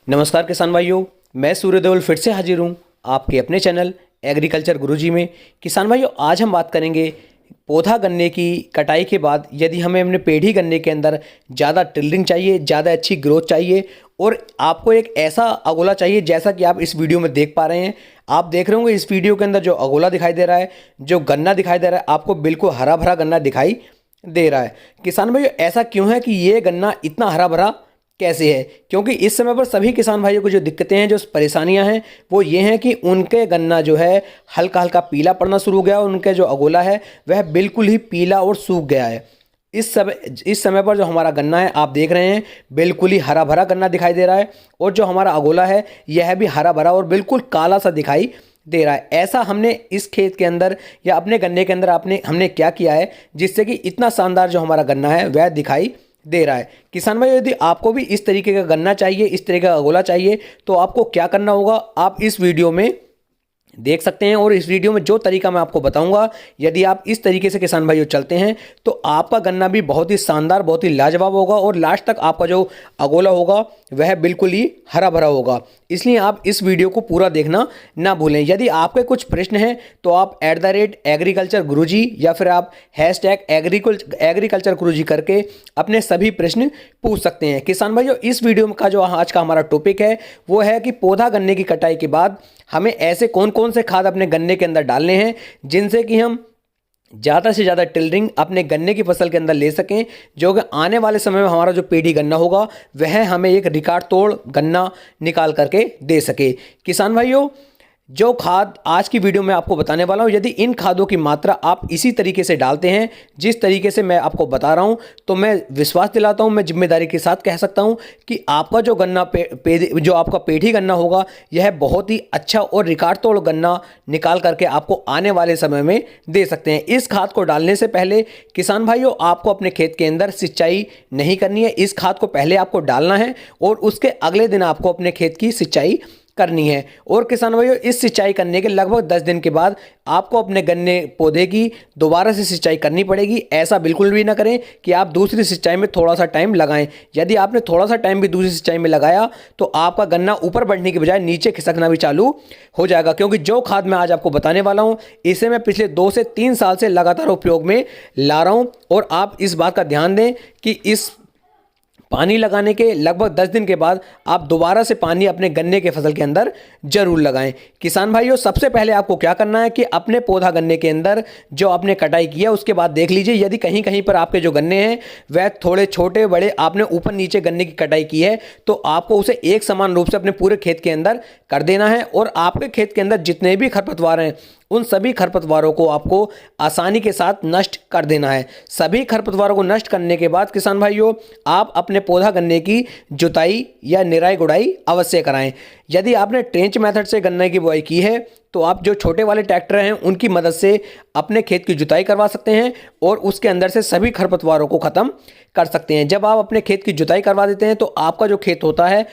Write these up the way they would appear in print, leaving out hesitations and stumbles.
नमस्कार किसान भाइयों, मैं सूर्य देवल फिर से हाजिर हूँ आपके अपने चैनल एग्रीकल्चर गुरुजी में। किसान भाइयों, आज हम बात करेंगे पौधा गन्ने की कटाई के बाद यदि हमें अपने पेड़ी गन्ने के अंदर ज़्यादा टिल्डिंग चाहिए, ज़्यादा अच्छी ग्रोथ चाहिए और आपको एक ऐसा अगोला चाहिए जैसा कि आप इस वीडियो में देख पा रहे हैं। आप देख रहे होंगे इस वीडियो के अंदर जो अगोला दिखाई दे रहा है, जो गन्ना दिखाई दे रहा है, आपको बिल्कुल हरा भरा गन्ना दिखाई दे रहा है। किसान भाइयों, ऐसा क्यों है कि ये गन्ना इतना हरा भरा कैसे है? क्योंकि इस समय पर सभी किसान भाइयों को जो दिक्कतें हैं, जो परेशानियां हैं, वो ये हैं कि उनके गन्ना जो है हल्का हल्का पीला पड़ना शुरू हो गया और उनके जो अगोला है वह बिल्कुल ही पीला और सूख गया है। इस समय पर जो हमारा गन्ना है आप देख रहे हैं बिल्कुल ही हरा भरा गन्ना दिखाई दे रहा है और जो हमारा अगोला है यह भी हरा भरा और बिल्कुल काला सा दिखाई दे रहा है। ऐसा हमने इस खेत के अंदर या अपने गन्ने के अंदर हमने क्या किया है जिससे कि इतना शानदार जो हमारा गन्ना है वह दिखाई दे रहा है। किसान भाई, यदि आपको भी इस तरीके का गन्ना चाहिए, इस तरीके का अगोला चाहिए, तो आपको क्या करना होगा आप इस वीडियो में देख सकते हैं। और इस वीडियो में जो तरीका मैं आपको बताऊंगा, यदि आप इस तरीके से किसान भाइयों चलते हैं तो आपका गन्ना भी बहुत ही शानदार, बहुत ही लाजवाब होगा और लास्ट तक आपका जो अगोला होगा वह बिल्कुल ही हरा भरा होगा। इसलिए आप इस वीडियो को पूरा देखना ना भूलें। यदि आपके कुछ प्रश्न हैं तो आप @एग्रीकल्चर गुरुजी या फिर आप #एग्रीकल्चर गुरुजी करके अपने सभी प्रश्न पूछ सकते हैं। किसान भाइयों, इस वीडियो का जो आज का हमारा टॉपिक है वो है कि पौधा गन्ने की कटाई के बाद हमें ऐसे कौन कौन से खाद अपने गन्ने के अंदर डालने हैं जिनसे कि हम ज़्यादा से ज़्यादा टिल्डिंग अपने गन्ने की फसल के अंदर ले सकें, जो कि आने वाले समय में हमारा जो पेड़ी गन्ना होगा वह हमें एक रिकॉर्ड तोड़ गन्ना निकाल करके दे सके। किसान भाइयों, जो खाद आज की वीडियो में आपको बताने वाला हूं, यदि इन खादों की मात्रा आप इसी तरीके से डालते हैं जिस तरीके से मैं आपको बता रहा हूं, तो मैं विश्वास दिलाता हूं, मैं जिम्मेदारी के साथ कह सकता हूं कि आपका जो गन्ना जो आपका पेठी गन्ना होगा यह बहुत ही अच्छा और रिकॉर्ड तोड़ गन्ना निकाल करके आपको आने वाले समय में दे सकते हैं। इस खाद को डालने से पहले किसान भाइयों आपको अपने खेत के अंदर सिंचाई नहीं करनी है। इस खाद को पहले आपको डालना है और उसके अगले दिन आपको अपने खेत की सिंचाई करनी है। और किसान भाइयों, इस सिंचाई करने के लगभग 10 दिन के बाद आपको अपने गन्ने पौधे की दोबारा से सिंचाई करनी पड़ेगी। ऐसा बिल्कुल भी ना करें कि आप दूसरी सिंचाई में थोड़ा सा टाइम लगाएं। यदि आपने थोड़ा सा टाइम भी दूसरी सिंचाई में लगाया तो आपका गन्ना ऊपर बढ़ने की बजाय नीचे खिसकना भी चालू हो जाएगा। क्योंकि जो खाद मैं आज आपको बताने वाला हूं इसे मैं पिछले 2 से 3 साल से लगातार उपयोग में ला रहा हूं और आप इस बात का ध्यान दें कि इस पानी लगाने के लगभग 10 दिन के बाद आप दोबारा से पानी अपने गन्ने के फसल के अंदर जरूर लगाएं। किसान भाइयों, सबसे पहले आपको क्या करना है कि अपने पौधा गन्ने के अंदर जो आपने कटाई किया उसके बाद देख लीजिए यदि कहीं कहीं पर आपके जो गन्ने हैं वह थोड़े छोटे बड़े आपने ऊपर नीचे गन्ने की कटाई की है तो आपको उसे एक समान रूप से अपने पूरे खेत के अंदर कर देना है। और आपके खेत के अंदर जितने भी खरपतवार हैं उन सभी खरपतवारों को आपको आसानी के साथ नष्ट कर देना है। सभी खरपतवारों को नष्ट करने के बाद किसान भाइयों आप अपने पौधा गन्ने की जुताई या निराई गुड़ाई अवश्य कराएं। यदि आपने ट्रेंच मेथड से गन्ने की बुआई की है तो आप जो छोटे वाले ट्रैक्टर हैं उनकी मदद से अपने खेत की जुताई करवा सकते हैं और उसके अंदर से सभी खरपतवारों को खत्म कर सकते हैं। जब आप अपने खेत की जुताई करवा देते हैं तो आपका जो खेत होता है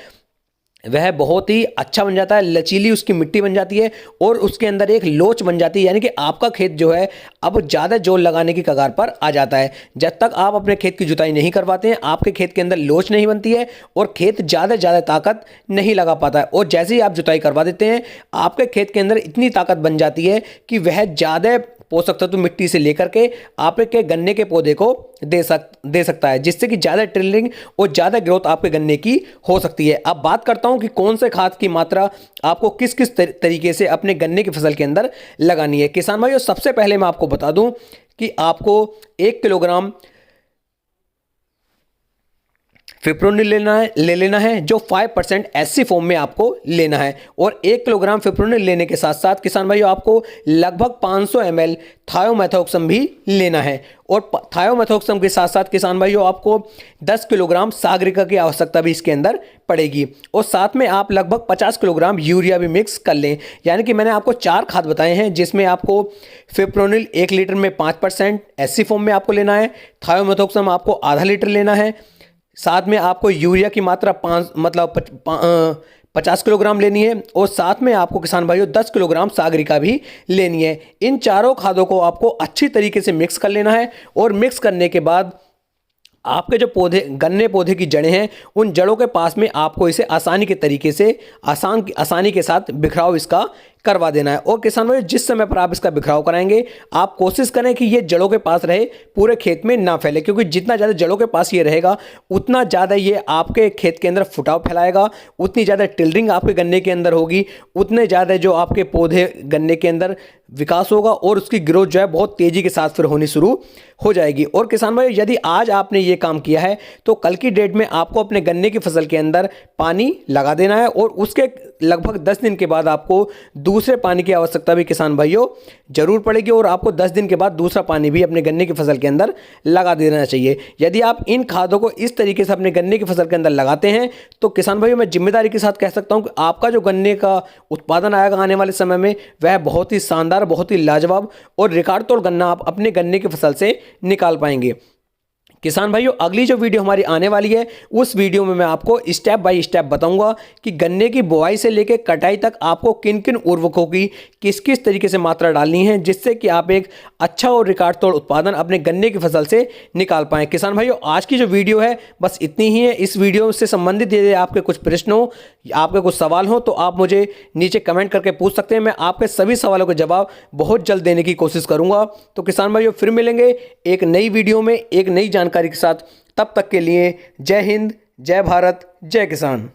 वह बहुत ही अच्छा बन जाता है, लचीली उसकी मिट्टी बन जाती है और उसके अंदर एक लोच बन जाती है। यानी कि आपका खेत जो है अब ज़्यादा जोर लगाने की कगार पर आ जाता है। जब तक आप अपने खेत की जुताई नहीं करवाते हैं आपके खेत के अंदर लोच नहीं बनती है और खेत ज़्यादा ताकत नहीं लगा पाता है। और जैसे ही आप जुताई करवा देते हैं आपके खेत के अंदर इतनी ताकत बन जाती है कि वह ज़्यादा पोषक तत्व मिट्टी से लेकर के आपके गन्ने के पौधे को दे सकता है, जिससे कि ज़्यादा ट्रिलिंग और ज़्यादा ग्रोथ आपके गन्ने की हो सकती है। अब बात करता हूं कि कौन से खाद की मात्रा आपको किस किस तरीके से अपने गन्ने की फसल के अंदर लगानी है। किसान भाइयों, सबसे पहले मैं आपको बता दूं कि आपको 1 किलोग्राम फिप्रोनिल ले लेना है जो 5% एससी फॉर्म में आपको लेना है। और 1 किलोग्राम फिप्रोनिल लेने के साथ साथ किसान भाइयों आपको लगभग 500 ml थायोमेथोक्सम भी लेना है। और थायोमेथोक्सम के साथ साथ किसान भाइयों आपको 10 किलोग्राम सागरिका की आवश्यकता भी इसके अंदर पड़ेगी। और साथ में आप लगभग 50 किलोग्राम यूरिया भी मिक्स कर लें। यानी कि मैंने आपको 4 खाद बताए हैं जिसमें आपको फिप्रोनिल 1 लीटर में 5% एससी फॉर्म में आपको लेना है, थायोमेथोक्सम आपको आधा लीटर लेना है, साथ में आपको यूरिया की मात्रा 50 किलोग्राम लेनी है और साथ में आपको किसान भाइयों 10 किलोग्राम सागरिका भी लेनी है। इन चारों खादों को आपको अच्छी तरीके से मिक्स कर लेना है और मिक्स करने के बाद आपके जो पौधे गन्ने पौधे की जड़ें हैं उन जड़ों के पास में आपको इसे आसानी के तरीके से आसानी के साथ बिखराव इसका करवा देना है। और किसान भाई जिस समय पर आप इसका बिखराव कराएंगे आप कोशिश करें कि ये जड़ों के पास रहे, पूरे खेत में ना फैले, क्योंकि जितना ज़्यादा जड़ों के पास ये रहेगा उतना ज़्यादा ये आपके खेत के अंदर फुटाव फैलाएगा, उतनी ज़्यादा टिल्डरिंग आपके गन्ने के अंदर होगी, उतने ज़्यादा जो आपके पौधे गन्ने के अंदर विकास होगा और उसकी ग्रोथ जो है बहुत तेज़ी के साथ फिर होनी शुरू हो जाएगी। और किसान भाई यदि आज आपने ये काम किया है तो कल की डेट में आपको अपने गन्ने की फसल के अंदर पानी लगा देना है और उसके लगभग 10 दिन के बाद आपको दूसरे पानी की आवश्यकता भी किसान भाइयों जरूर पड़ेगी और आपको 10 दिन के बाद दूसरा पानी भी अपने गन्ने की फसल के अंदर लगा देना चाहिए। यदि आप इन खादों को इस तरीके से अपने गन्ने की फसल के अंदर लगाते हैं तो किसान भाइयों मैं जिम्मेदारी के साथ कह सकता हूं कि आपका जो गन्ने का उत्पादन आएगा आने वाले समय में वह बहुत ही शानदार, बहुत ही लाजवाब और रिकॉर्ड तोड़ गन्ना आप अपने गन्ने की फसल से निकाल पाएंगे। किसान भाइयों अगली जो वीडियो हमारी आने वाली है उस वीडियो में मैं आपको स्टेप बाय स्टेप बताऊंगा कि गन्ने की बुआई से लेकर कटाई तक आपको किन किन उर्वरकों की किस किस तरीके से मात्रा डालनी है जिससे कि आप एक अच्छा और रिकॉर्ड तोड़ उत्पादन अपने गन्ने की फसल से निकाल पाएं। किसान भाइयों आज की जो वीडियो है बस इतनी ही है। इस वीडियो से संबंधित यदि आपके कुछ प्रश्न हो, आपके कुछ सवाल हो तो आप मुझे नीचे कमेंट करके पूछ सकते हैं। मैं आपके सभी सवालों के जवाब बहुत जल्द देने की कोशिश करूंगा। तो किसान भाइयों फिर मिलेंगे एक नई वीडियो में एक नई जानकारी के साथ। तब तक के लिए जय हिंद, जय भारत, जय किसान।